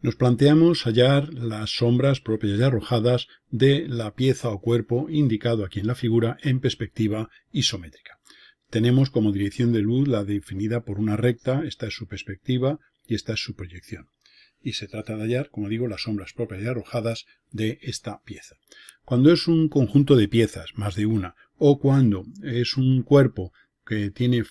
Nos planteamos hallar las sombras propias y arrojadas de la pieza o cuerpo indicado aquí en la figura en perspectiva isométrica. Tenemos como dirección de luz la definida por una recta, esta es su perspectiva y esta es su proyección. Y se trata de hallar, como digo, las sombras propias y arrojadas de esta pieza. Cuando es un conjunto de piezas, más de una, o cuando es un cuerpo que tiene,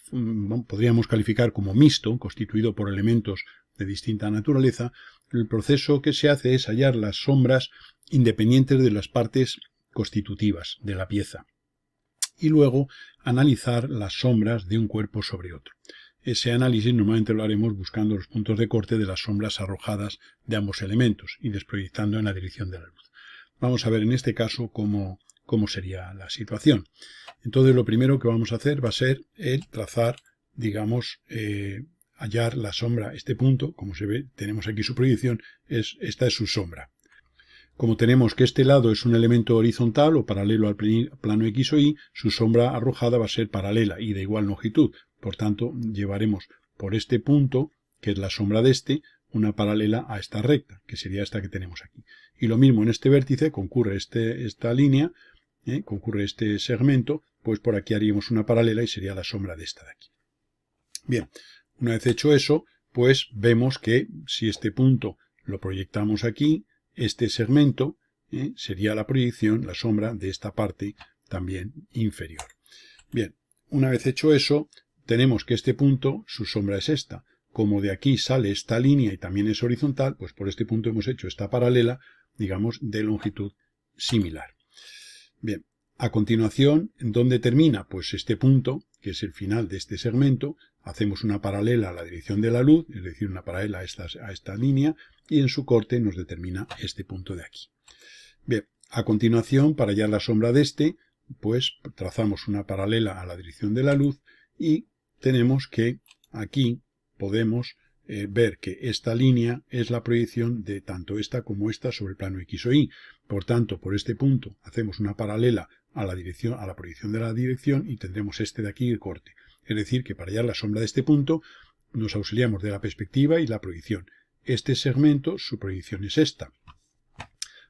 podríamos calificar como mixto, constituido por elementos de distinta naturaleza, el proceso que se hace es hallar las sombras independientes de las partes constitutivas de la pieza y luego analizar las sombras de un cuerpo sobre otro. Ese análisis normalmente lo haremos buscando los puntos de corte de las sombras arrojadas de ambos elementos y desproyectando en la dirección de la luz. Vamos a ver en este caso cómo sería la situación. Entonces lo primero que vamos a hacer va a ser el trazar, digamos, hallar la sombra, este punto, como se ve, tenemos aquí su proyección, esta es su sombra. Como tenemos que este lado es un elemento horizontal o paralelo al plano X o Y, su sombra arrojada va a ser paralela y de igual longitud. Por tanto, llevaremos por este punto, que es la sombra de este, una paralela a esta recta, que sería esta que tenemos aquí. Y lo mismo en este vértice, concurre esta línea, concurre este segmento, pues por aquí haríamos una paralela y sería la sombra de esta de aquí. Bien, una vez hecho eso, pues vemos que si este punto lo proyectamos aquí, este segmento sería la proyección, la sombra de esta parte también inferior. Bien, una vez hecho eso, tenemos que este punto, su sombra es esta. Como de aquí sale esta línea y también es horizontal, pues por este punto hemos hecho esta paralela, digamos, de longitud similar. Bien, a continuación, ¿dónde termina? Pues este punto, que es el final de este segmento, hacemos una paralela a la dirección de la luz, es decir, una paralela a esta línea, y en su corte nos determina este punto de aquí. Bien, a continuación, para hallar la sombra de este, pues trazamos una paralela a la dirección de la luz y tenemos que aquí podemos ver que esta línea es la proyección de tanto esta como esta sobre el plano X o Y. Por tanto, por este punto hacemos una paralela a la dirección, a la proyección de la dirección y tendremos este de aquí el corte. Es decir, que para hallar la sombra de este punto nos auxiliamos de la perspectiva y la proyección. Este segmento, su proyección es esta.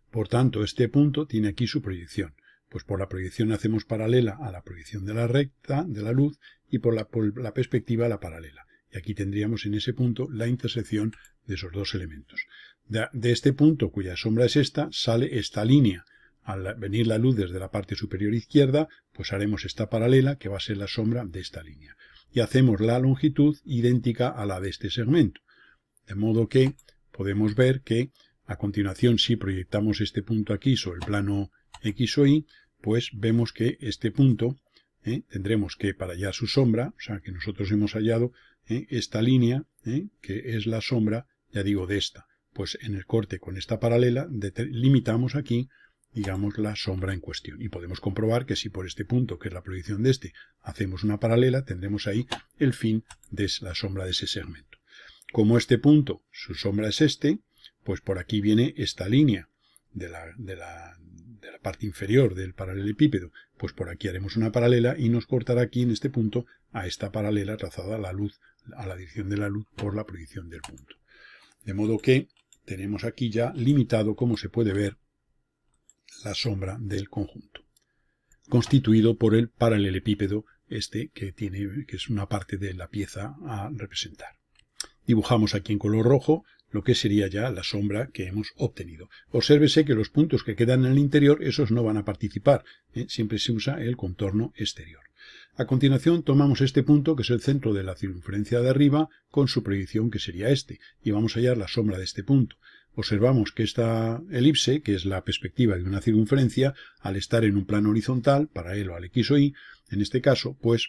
Por tanto, este punto tiene aquí su proyección. Pues por la proyección hacemos paralela a la proyección de la recta, de la luz, y por la perspectiva la paralela. Y aquí tendríamos en ese punto la intersección de esos dos elementos. De este punto, cuya sombra es esta, sale esta línea. Al venir la luz desde la parte superior izquierda, pues haremos esta paralela que va a ser la sombra de esta línea. Y hacemos la longitud idéntica a la de este segmento. De modo que podemos ver que a continuación, si proyectamos este punto aquí sobre el plano X o Y, pues vemos que este punto tendremos que para hallar su sombra, o sea que nosotros hemos hallado esta línea, que es la sombra, ya digo, de esta. Pues en el corte con esta paralela limitamos aquí, digamos, la sombra en cuestión. Y podemos comprobar que si por este punto, que es la proyección de este, hacemos una paralela, tendremos ahí el fin de la sombra de ese segmento. Como este punto, su sombra es este, pues por aquí viene esta línea de la parte inferior del paralelepípedo, pues por aquí haremos una paralela y nos cortará aquí en este punto a esta paralela trazada a la luz, a la dirección de la luz por la proyección del punto. De modo que tenemos aquí ya limitado, como se puede ver, la sombra del conjunto, constituido por el paralelepípedo este que es una parte de la pieza a representar. Dibujamos aquí en color rojo lo que sería ya la sombra que hemos obtenido. Obsérvese que los puntos que quedan en el interior, esos no van a participar. Siempre se usa el contorno exterior. A continuación tomamos este punto, que es el centro de la circunferencia de arriba, con su proyección, que sería este, y vamos a hallar la sombra de este punto. Observamos que esta elipse, que es la perspectiva de una circunferencia, al estar en un plano horizontal, paralelo al X o Y, en este caso, pues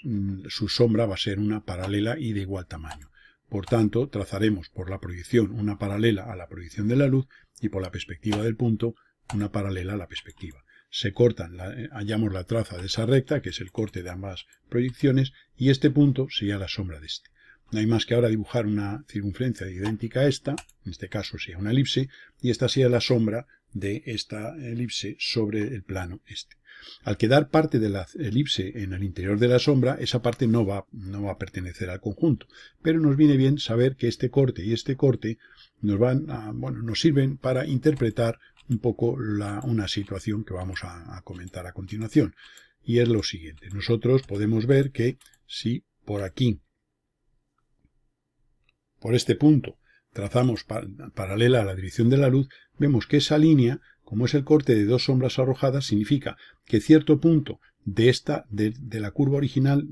su sombra va a ser una paralela y de igual tamaño. Por tanto, trazaremos por la proyección una paralela a la proyección de la luz y por la perspectiva del punto una paralela a la perspectiva. Se cortan, hallamos la traza de esa recta, que es el corte de ambas proyecciones, y este punto sería la sombra de este. No hay más que ahora dibujar una circunferencia idéntica a esta, en este caso sería una elipse, y esta sería la sombra de esta elipse sobre el plano este. Al quedar parte de la elipse en el interior de la sombra, esa parte no va a pertenecer al conjunto, pero nos viene bien saber que este corte y este corte nos sirven para interpretar un poco una situación que vamos a comentar a continuación. Y es lo siguiente. Nosotros podemos ver que si por aquí, por este punto, trazamos paralela a la dirección de la luz, vemos que esa línea, como es el corte de dos sombras arrojadas, significa que cierto punto de la curva original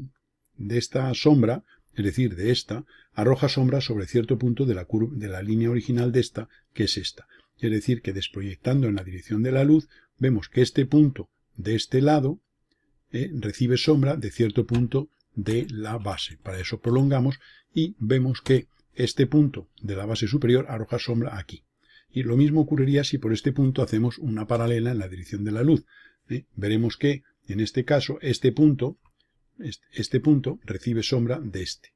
de esta sombra, es decir, de esta, arroja sombra sobre cierto punto de la línea original de esta, que es esta. Es decir, que desproyectando en la dirección de la luz, vemos que este punto de este lado recibe sombra de cierto punto de la base. Para eso prolongamos y vemos que este punto de la base superior arroja sombra aquí. Y lo mismo ocurriría si por este punto hacemos una paralela en la dirección de la luz. Veremos que en este caso este punto recibe sombra de este.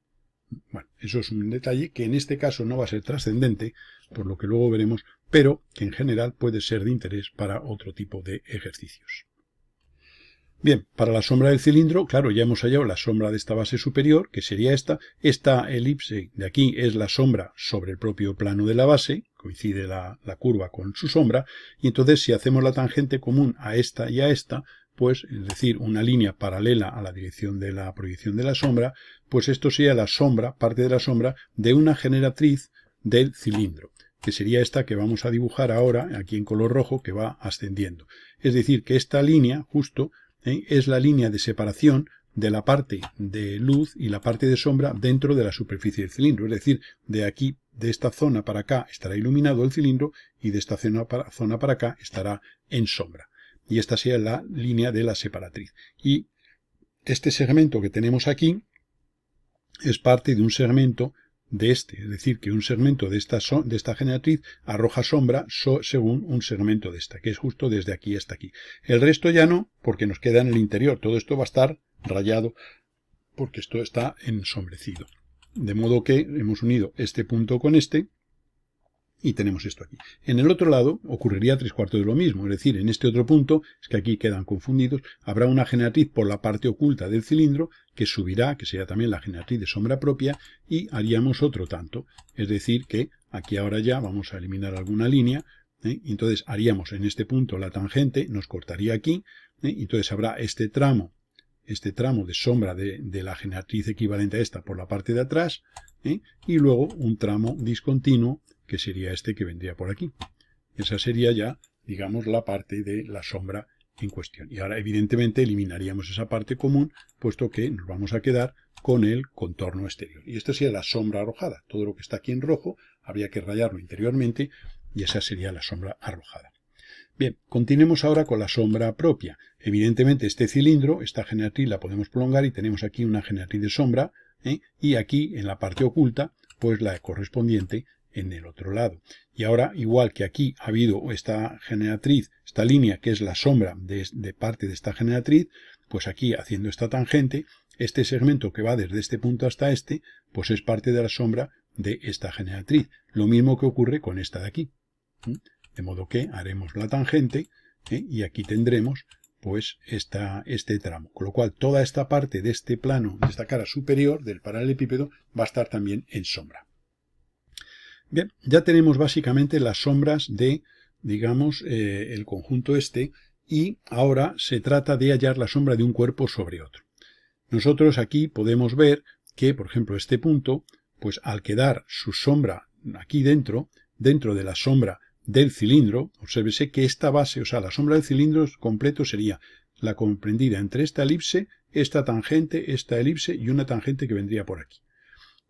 Bueno, eso es un detalle que en este caso no va a ser trascendente, por lo que luego veremos, pero que en general puede ser de interés para otro tipo de ejercicios. Bien, para la sombra del cilindro, claro, ya hemos hallado la sombra de esta base superior, que sería esta. Esta elipse de aquí es la sombra sobre el propio plano de la base, coincide la curva con su sombra, y entonces si hacemos la tangente común a esta y a esta, pues, es decir, una línea paralela a la dirección de la proyección de la sombra, pues esto sería la sombra, parte de la sombra, de una generatriz del cilindro, que sería esta que vamos a dibujar ahora, aquí en color rojo, que va ascendiendo. Es decir, que esta línea, justo, es la línea de separación de la parte de luz y la parte de sombra dentro de la superficie del cilindro. Es decir, de aquí, de esta zona para acá, estará iluminado el cilindro y de esta zona para acá estará en sombra. Y esta sería la línea de la separatriz. Y este segmento que tenemos aquí es parte de un segmento de este, es decir, que un segmento de esta generatriz arroja sombra según un segmento de esta, que es justo desde aquí hasta aquí. El resto ya no, porque nos queda en el interior. Todo esto va a estar rayado, porque esto está ensombrecido. De modo que hemos unido este punto con este, y tenemos esto aquí. En el otro lado ocurriría 3/4 de lo mismo, es decir, en este otro punto, es que aquí quedan confundidos, habrá una generatriz por la parte oculta del cilindro que subirá, que será también la generatriz de sombra propia, y haríamos otro tanto. Es decir, que aquí ahora ya vamos a eliminar alguna línea, entonces haríamos en este punto la tangente, nos cortaría aquí, entonces habrá este tramo de sombra de la generatriz equivalente a esta por la parte de atrás, y luego un tramo discontinuo, que sería este que vendría por aquí. Esa sería ya, digamos, la parte de la sombra en cuestión. Y ahora, evidentemente, eliminaríamos esa parte común, puesto que nos vamos a quedar con el contorno exterior. Y esta sería la sombra arrojada. Todo lo que está aquí en rojo habría que rayarlo interiormente, y esa sería la sombra arrojada. Bien, continuemos ahora con la sombra propia. Evidentemente, este cilindro, esta generatriz la podemos prolongar y tenemos aquí una generatriz de sombra, y aquí, en la parte oculta, pues la correspondiente en el otro lado. Y ahora, igual que aquí ha habido esta generatriz, esta línea que es la sombra de parte de esta generatriz, pues aquí haciendo esta tangente, este segmento que va desde este punto hasta este, pues es parte de la sombra de esta generatriz. Lo mismo que ocurre con esta de aquí. De modo que haremos la tangente, y aquí tendremos pues este tramo. Con lo cual toda esta parte de este plano, de esta cara superior del paralelepípedo, va a estar también en sombra. Bien, ya tenemos básicamente las sombras de, digamos, el conjunto este, y ahora se trata de hallar la sombra de un cuerpo sobre otro. Nosotros aquí podemos ver que, por ejemplo, este punto, pues al quedar su sombra aquí dentro de la sombra del cilindro, obsérvese que esta base, o sea, la sombra del cilindro completo sería la comprendida entre esta elipse, esta tangente, esta elipse y una tangente que vendría por aquí.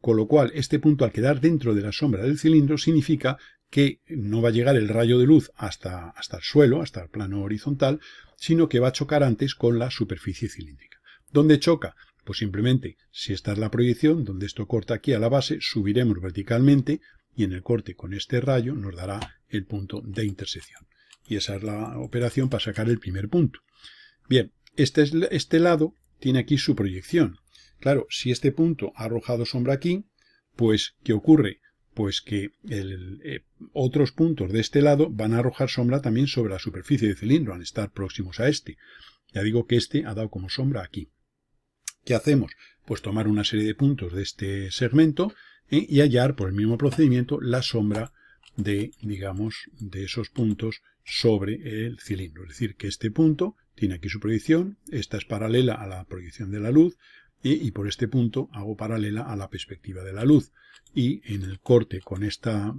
Con lo cual, este punto al quedar dentro de la sombra del cilindro significa que no va a llegar el rayo de luz hasta el suelo, hasta el plano horizontal, sino que va a chocar antes con la superficie cilíndrica. ¿Dónde choca? Pues simplemente, si esta es la proyección, donde esto corta aquí a la base, subiremos verticalmente y en el corte con este rayo nos dará el punto de intersección. Y esa es la operación para sacar el primer punto. Bien, este lado tiene aquí su proyección. Claro, si este punto ha arrojado sombra aquí, Pues, ¿qué ocurre? Pues que otros puntos de este lado van a arrojar sombra también sobre la superficie del cilindro, al estar próximos a este. Ya digo que este ha dado como sombra aquí. ¿Qué hacemos? Pues tomar una serie de puntos de este segmento y hallar por el mismo procedimiento la sombra de, digamos, de esos puntos sobre el cilindro. Es decir, que este punto tiene aquí su proyección, esta es paralela a la proyección de la luz, y por este punto hago paralela a la perspectiva de la luz. Y en el corte con esta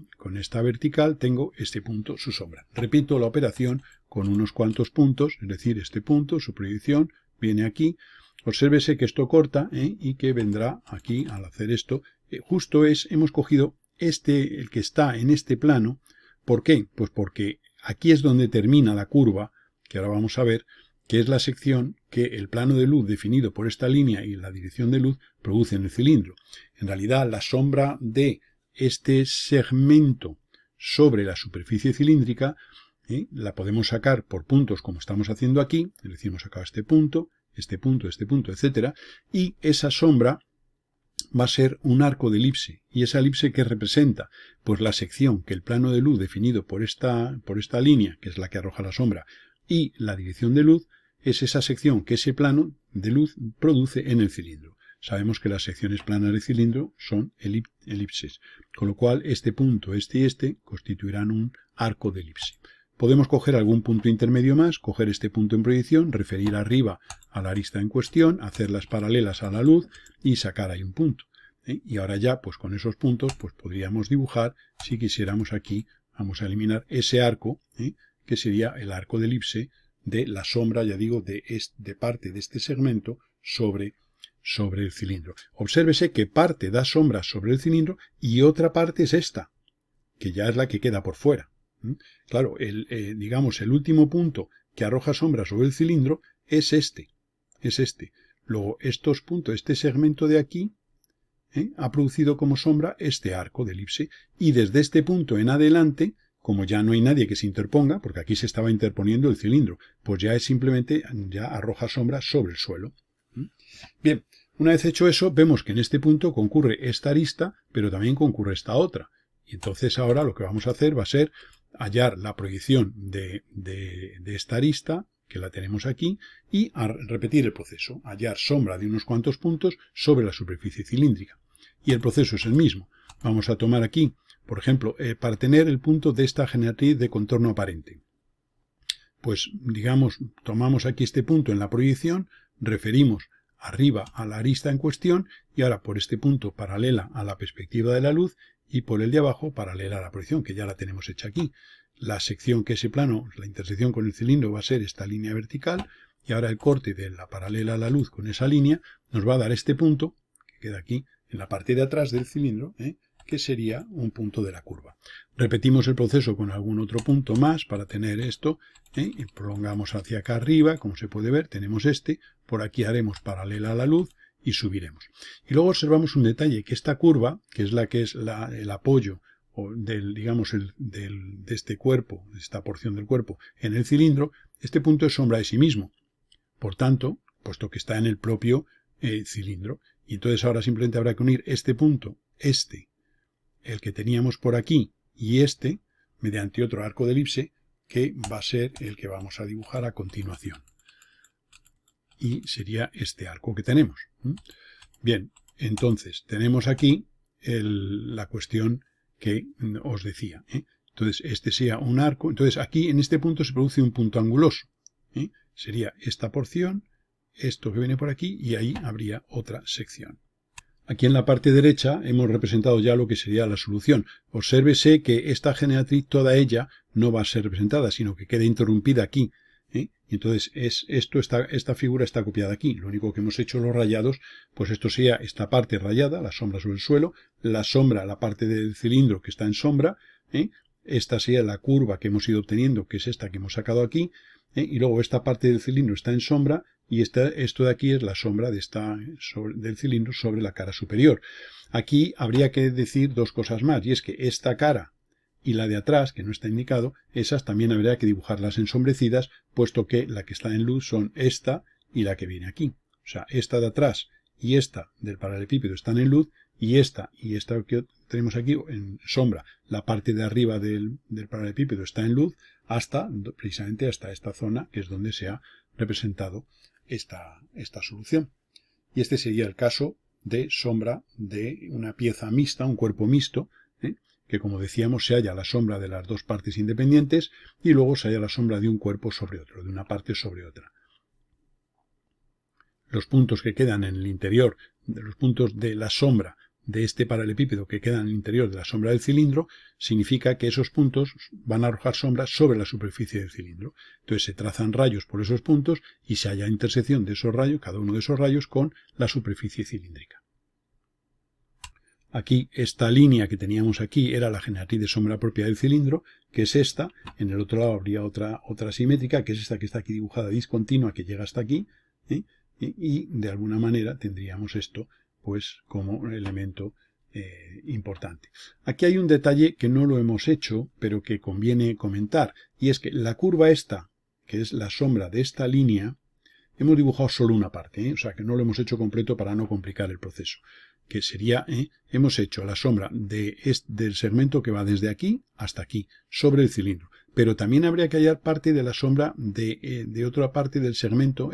vertical tengo este punto, su sombra. Repito la operación con unos cuantos puntos, es decir, este punto, su proyección, viene aquí. Obsérvese que esto corta y que vendrá aquí al hacer esto. Justo hemos cogido el que está en este plano. ¿Por qué? Pues porque aquí es donde termina la curva, que ahora vamos a ver, que es la sección que el plano de luz definido por esta línea y la dirección de luz produce en el cilindro. En realidad, la sombra de este segmento sobre la superficie cilíndrica la podemos sacar por puntos como estamos haciendo aquí, es decir, hemos sacado este punto, etcétera, y esa sombra va a ser un arco de elipse. ¿Y esa elipse qué representa? Pues la sección que el plano de luz definido por esta línea, que es la que arroja la sombra, y la dirección de luz, es esa sección que ese plano de luz produce en el cilindro. Sabemos que las secciones planas del cilindro son elipses, con lo cual este punto, este y este, constituirán un arco de elipse. Podemos coger algún punto intermedio más, coger este punto en proyección, referir arriba a la arista en cuestión, hacerlas paralelas a la luz y sacar ahí un punto. Y ahora ya, pues con esos puntos, pues podríamos dibujar, si quisiéramos aquí, vamos a eliminar ese arco, que sería el arco de elipse de la sombra, ya digo, de parte de este segmento sobre el cilindro. Obsérvese que parte da sombra sobre el cilindro y otra parte es esta, que ya es la que queda por fuera. Claro, digamos, el último punto que arroja sombra sobre el cilindro es este. Luego, estos puntos, este segmento de aquí, ha producido como sombra este arco de elipse. Y desde este punto en adelante, como ya no hay nadie que se interponga, porque aquí se estaba interponiendo el cilindro, pues ya es simplemente, ya arroja sombra sobre el suelo. Bien, una vez hecho eso, vemos que en este punto concurre esta arista, pero también concurre esta otra. Y entonces ahora lo que vamos a hacer va a ser hallar la proyección de esta arista, que la tenemos aquí, y a repetir el proceso, hallar sombra de unos cuantos puntos sobre la superficie cilíndrica. Y el proceso es el mismo. Vamos a tomar aquí, por ejemplo, para tener el punto de esta generatriz de contorno aparente. Pues, digamos, tomamos aquí este punto en la proyección, referimos arriba a la arista en cuestión y ahora por este punto paralela a la perspectiva de la luz y por el de abajo paralela a la proyección, que ya la tenemos hecha aquí. La sección que ese plano, la intersección con el cilindro va a ser esta línea vertical y ahora el corte de la paralela a la luz con esa línea nos va a dar este punto, que queda aquí en la parte de atrás del cilindro, que sería un punto de la curva. Repetimos el proceso con algún otro punto más para tener esto, y prolongamos hacia acá arriba, como se puede ver, tenemos este, por aquí haremos paralela a la luz y subiremos. Y luego observamos un detalle, que esta curva, que es el apoyo de este cuerpo, de esta porción del cuerpo en el cilindro, este punto es sombra de sí mismo. Por tanto, puesto que está en el propio cilindro, y entonces ahora simplemente habrá que unir este punto, el que teníamos por aquí y mediante otro arco de elipse, que va a ser el que vamos a dibujar a continuación. Y sería este arco que tenemos. Bien, entonces tenemos aquí la cuestión que os decía. Entonces, este sea un arco. Entonces, aquí en este punto se produce un punto anguloso. Sería esta porción, esto que viene por aquí, y ahí habría otra sección. Aquí en la parte derecha hemos representado ya lo que sería la solución. Obsérvese que esta generatriz, toda ella, no va a ser representada, sino que queda interrumpida aquí. Y entonces esta figura está copiada aquí. Lo único que hemos hecho los rayados, pues esto sería esta parte rayada, la sombra sobre el suelo, la sombra, la parte del cilindro que está en sombra, esta sería la curva que hemos ido obteniendo, que es esta que hemos sacado aquí, y luego esta parte del cilindro está en sombra, y esto de aquí es la sombra del cilindro sobre la cara superior. Aquí habría que decir dos cosas más, y es que esta cara y la de atrás, que no está indicado, esas también habría que dibujarlas ensombrecidas, puesto que la que está en luz son esta y la que viene aquí. O sea, esta de atrás y esta del paralelepípedo están en luz, y esta que tenemos aquí en sombra, la parte de arriba del paralelepípedo está en luz, precisamente hasta esta zona, que es donde se ha representado esta solución. Y este sería el caso de sombra de una pieza mixta, un cuerpo mixto, que como decíamos se halla la sombra de las dos partes independientes y luego se halla la sombra de un cuerpo sobre otro, de una parte sobre otra. Los puntos que quedan en el interior, los puntos de la sombra de este paralelepípedo que quedan en el interior de la sombra del cilindro, significa que esos puntos van a arrojar sombra sobre la superficie del cilindro. Entonces se trazan rayos por esos puntos y se halla intersección de esos rayos, cada uno de esos rayos, con la superficie cilíndrica. Aquí, esta línea que teníamos aquí era la generatriz de sombra propia del cilindro, que es esta. En el otro lado habría otra simétrica, que es esta que está aquí dibujada, discontinua, que llega hasta aquí, y de alguna manera tendríamos esto pues como elemento importante. Aquí hay un detalle que no lo hemos hecho, pero que conviene comentar, y es que la curva esta, que es la sombra de esta línea, hemos dibujado solo una parte, o sea que no lo hemos hecho completo para no complicar el proceso, que sería, hemos hecho la sombra del segmento que va desde aquí hasta aquí, sobre el cilindro, pero también habría que hallar parte de la sombra de otra parte del segmento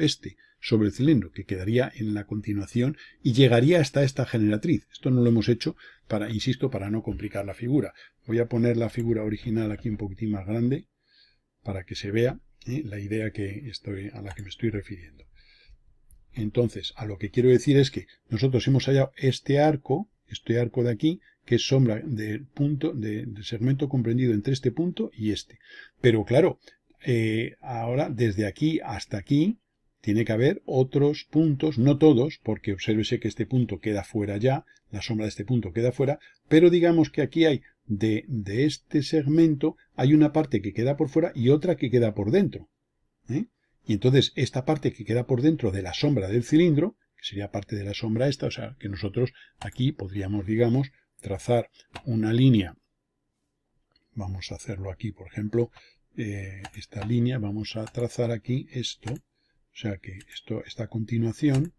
sobre el cilindro, que quedaría en la continuación y llegaría hasta esta generatriz. Esto no lo hemos hecho insisto, para no complicar la figura. Voy a poner la figura original aquí un poquitín más grande para que se vea la idea a la que me estoy refiriendo. Entonces, a lo que quiero decir es que nosotros hemos hallado este arco de aquí, que es sombra del segmento comprendido entre este punto y este. Pero claro, ahora desde aquí hasta aquí tiene que haber otros puntos, no todos, porque obsérvese que este punto queda fuera ya, la sombra de este punto queda fuera, pero digamos que aquí hay de este segmento, hay una parte que queda por fuera y otra que queda por dentro. Y entonces esta parte que queda por dentro de la sombra del cilindro, que sería parte de la sombra esta, o sea que nosotros aquí podríamos, digamos, trazar una línea. Vamos a hacerlo aquí, por ejemplo, esta línea, vamos a trazar aquí esto, o sea que esta continuación,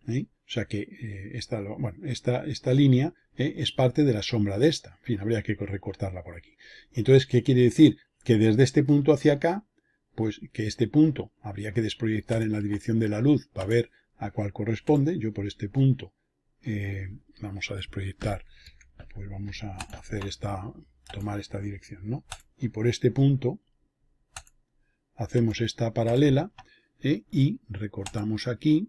o sea que esta línea es parte de la sombra de esta. En fin, habría que recortarla por aquí. Entonces, ¿qué quiere decir? Que desde este punto hacia acá, pues que este punto habría que desproyectar en la dirección de la luz para ver a cuál corresponde. Yo por este punto vamos a desproyectar, pues vamos a hacer tomar esta dirección, ¿no? Y por este punto hacemos esta paralela y recortamos aquí.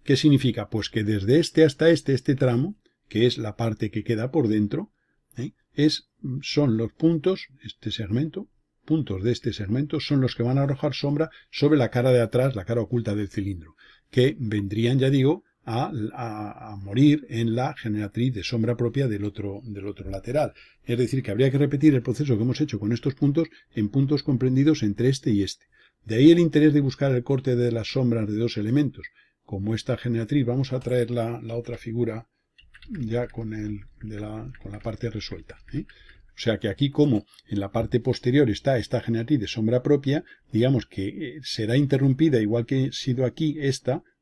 ¿Qué significa? Pues que desde este hasta este tramo, que es la parte que queda por dentro, son los puntos, puntos de este segmento son los que van a arrojar sombra sobre la cara de atrás, la cara oculta del cilindro, que vendrían, ya digo, a morir en la generatriz de sombra propia del otro lateral. Es decir, que habría que repetir el proceso que hemos hecho con estos puntos en puntos comprendidos entre este y este. De ahí el interés de buscar el corte de las sombras de dos elementos. Como esta generatriz, vamos a traer la otra figura ya con la parte resuelta. O sea que aquí, como en la parte posterior está esta generatriz de sombra propia, digamos que será interrumpida, igual que ha sido aquí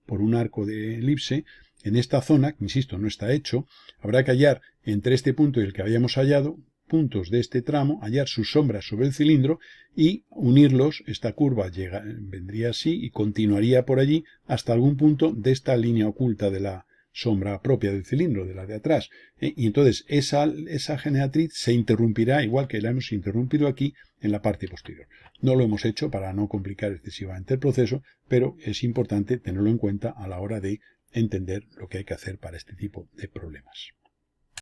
por un arco de elipse. En esta zona, que insisto, no está hecho, habrá que hallar entre este punto y el que habíamos hallado, puntos de este tramo, hallar sus sombras sobre el cilindro y unirlos. Esta curva vendría así y continuaría por allí hasta algún punto de esta línea oculta de la sombra propia del cilindro, de la de atrás. Y entonces esa generatriz se interrumpirá, igual que la hemos interrumpido aquí, en la parte posterior. No lo hemos hecho para no complicar excesivamente el proceso, pero es importante tenerlo en cuenta a la hora de entender lo que hay que hacer para este tipo de problemas.